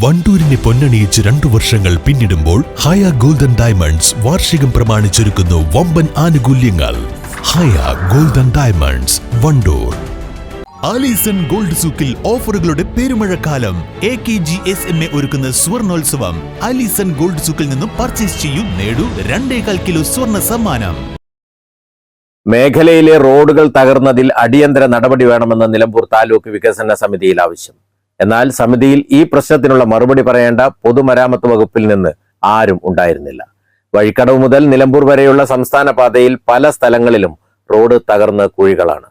വണ്ടൂരിനെ പൊന്നണിയിച്ച് 2 വർഷങ്ങൾ പിന്നിടുമ്പോൾ ഹയ golden diamonds വാർഷികം പ്രമാണിച്ചൊരുക്കുന്നു വമ്പൻ ആനുകൂല്യങ്ങൾ. Haya golden diamonds, Wandoor. Alison gold സൂക്കിൽ ഓഫറുകളുടെ പെരുമഴക്കാലം. AKGSMA ഒരുക്കുന്ന സ്വർണോത്സവം. ആലീസൺ ഗോൾഡ് സൂക്കിൽ നിന്നും പർച്ചേസ് ചെയ്യൂ, നേടൂ 2.25 കിലോ സ്വർണ്ണ സമ്മാനം. മേഖലയിലെ റോഡുകൾ തകർന്നതിൽ അടിയന്തര നടപടി വേണമെന്ന് നിലമ്പൂർ താലൂക്ക് വികസന സമിതിയിൽ ആവശ്യം. എന്നാൽ സമിതിയിൽ ഈ പ്രശ്നത്തിനുള്ള മറുപടി പറയേണ്ട പൊതുമരാമത്ത് വകുപ്പിൽ നിന്ന് ആരും ഉണ്ടായിരുന്നില്ല. വഴിക്കടവ് മുതൽ നിലമ്പൂർ വരെയുള്ള സംസ്ഥാന പാതയിൽ പല സ്ഥലങ്ങളിലും റോഡ് തകർന്ന് കുഴികളാണ്.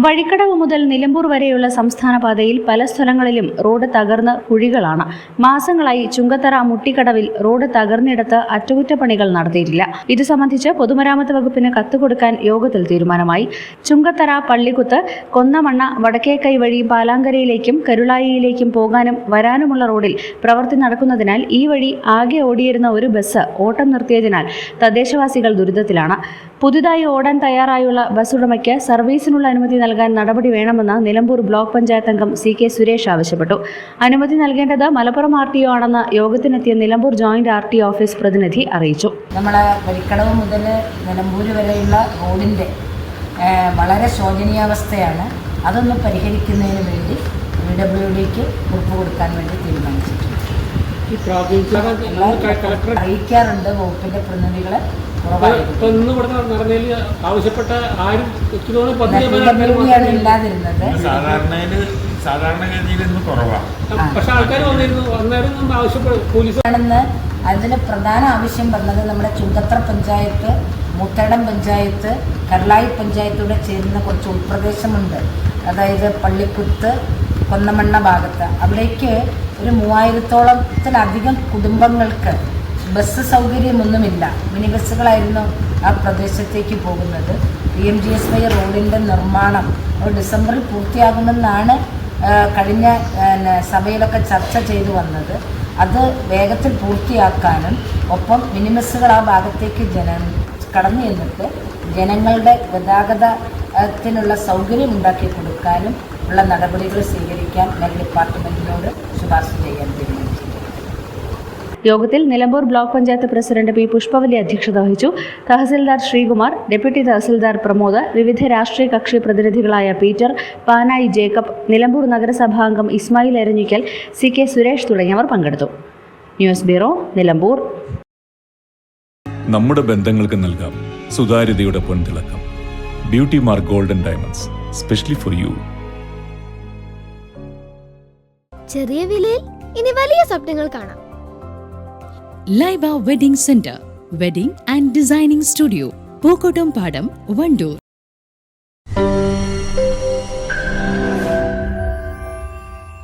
വഴിക്കടവ് മുതൽ നിലമ്പൂർ വരെയുള്ള സംസ്ഥാന പാതയിൽ പല സ്ഥലങ്ങളിലും റോഡ് തകർന്ന് കുഴികളാണ്. മാസങ്ങളായി ചുങ്കത്തറ മുട്ടിക്കടവിൽ റോഡ് തകർന്നിടത്ത് അറ്റകുറ്റപ്പണികൾ നടത്തിയിട്ടില്ല. ഇത് സംബന്ധിച്ച് പൊതുമരാമത്ത് വകുപ്പിന് കത്ത് കൊടുക്കാൻ യോഗത്തിൽ തീരുമാനമായി. ചുങ്കത്തറ പള്ളിക്കുത്ത് കൊന്നമണ്ണ വടക്കേക്കൈ വഴി പാലാങ്കരയിലേക്കും കരുളായിയിലേക്കും പോകാനും വരാനുമുള്ള റോഡിൽ പ്രവൃത്തി നടക്കുന്നതിനാൽ ഈ വഴി ആകെ ഓടിയിരുന്ന ഒരു ബസ് ഓട്ടം നിർത്തിയതിനാൽ തദ്ദേശവാസികൾ ദുരിതത്തിലാണ്. പുതുതായി ഓടാൻ തയ്യാറായുള്ള ബസ് ഉടമയ്ക്ക് സർവീസിനുള്ള അനുമതി നൽകാൻ നടപടി വേണമെന്ന് നിലമ്പൂർ ബ്ലോക്ക് പഞ്ചായത്ത് അംഗം CK സുരേഷ് ആവശ്യപ്പെട്ടു. അനുമതി നൽകേണ്ടത് മലപ്പുറം RTO ആണെന്ന് യോഗത്തിനെത്തിയ നിലമ്പൂർ ജോയിന്റ് RTO ഓഫീസ് പ്രതിനിധി അറിയിച്ചു. നമ്മളെ വഴിക്കടവ് മുതൽ നിലമ്പൂർ വരെയുള്ള റോഡിൻ്റെ വളരെ ശോചനീയാവസ്ഥയാണ്. അതൊന്ന് പരിഹരിക്കുന്നതിന് വേണ്ടി PWDക്ക് കുറിപ്പ് കൊടുക്കാൻ വേണ്ടി തീരുമാനിച്ചിട്ടുണ്ട്. അറിയിക്കാറുണ്ട് വകുപ്പിൻ്റെ പ്രതിനിധികളെ. ഇല്ലാതിരുന്നത് ആണെന്ന് അതിന് പ്രധാന ആവശ്യം പറഞ്ഞത് നമ്മുടെ ചുങ്കത്തറ പഞ്ചായത്ത്, മുത്തടം പഞ്ചായത്ത്, കരുളായി പഞ്ചായത്തോടെ ചേരുന്ന കുറച്ച് ഉൾപ്രദേശമുണ്ട്. അതായത് പള്ളിക്കുത്ത്, കൊന്നമണ്ണ ഭാഗത്ത്. അവിടേക്ക് ഒരു 3000-ത്തോളത്തിലധികം കുടുംബങ്ങൾക്ക് ബസ് സൗകര്യമൊന്നുമില്ല. മിനി ബസ്സുകളായിരുന്നു ആ പ്രദേശത്തേക്ക് പോകുന്നത്. PMGSY റോഡിൻ്റെ നിർമ്മാണം ഡിസംബറിൽ പൂർത്തിയാകുമെന്നാണ് കഴിഞ്ഞ സഭയിലൊക്കെ ചർച്ച ചെയ്തു വന്നത്. അത് വേഗത്തിൽ പൂർത്തിയാക്കാനും ഒപ്പം മിനി ബസ്സുകൾ ആ ഭാഗത്തേക്ക് കടന്നു ചെന്നിട്ട് ജനങ്ങളുടെ ഗതാഗതത്തിനുള്ള സൗകര്യം ഉണ്ടാക്കി കൊടുക്കാനും ഉള്ള നടപടികൾ സ്വീകരിക്കാൻ ഞാൻ ഡിപ്പാർട്ട്മെൻറ്റിനോട് ശുപാർശ ചെയ്യാൻ തീരുമാനിച്ചു. യോഗത്തിൽ Nilambur block panchayat president P. Pushpavalli അധ്യക്ഷത വഹിച്ചു. തഹസിൽദാർ ശ്രീകുമാർ, ഡെപ്യൂട്ടി തഹസിൽദാർ പ്രമോദ്, വിവിധ രാഷ്ട്രീയ കക്ഷി പ്രതിനിധികളായ പീറ്റർ, പാനായി ജേക്കബ്, നിലമ്പൂർ നഗരസഭാംഗം ഇസ്മായിൽ എരഞ്ഞിക്കൽ, CK സുരേഷ് തുടങ്ങിയവർ പങ്കെടുത്തു. News bureau, Nilambur. നമ്മുടെ ബന്ധങ്ങൾക്ക് നൽകാം സുതാര്യതയുടെ പൊൻതിളക്കം. Beauty mark golden diamonds, specially for you. ചെറിയ വിലയിൽ ഇനി വലിയ സ്വപ്നങ്ങൾ കാണാം. Laiba wedding centre, wedding and designing studio, Pookkottumpadam, Wandoor.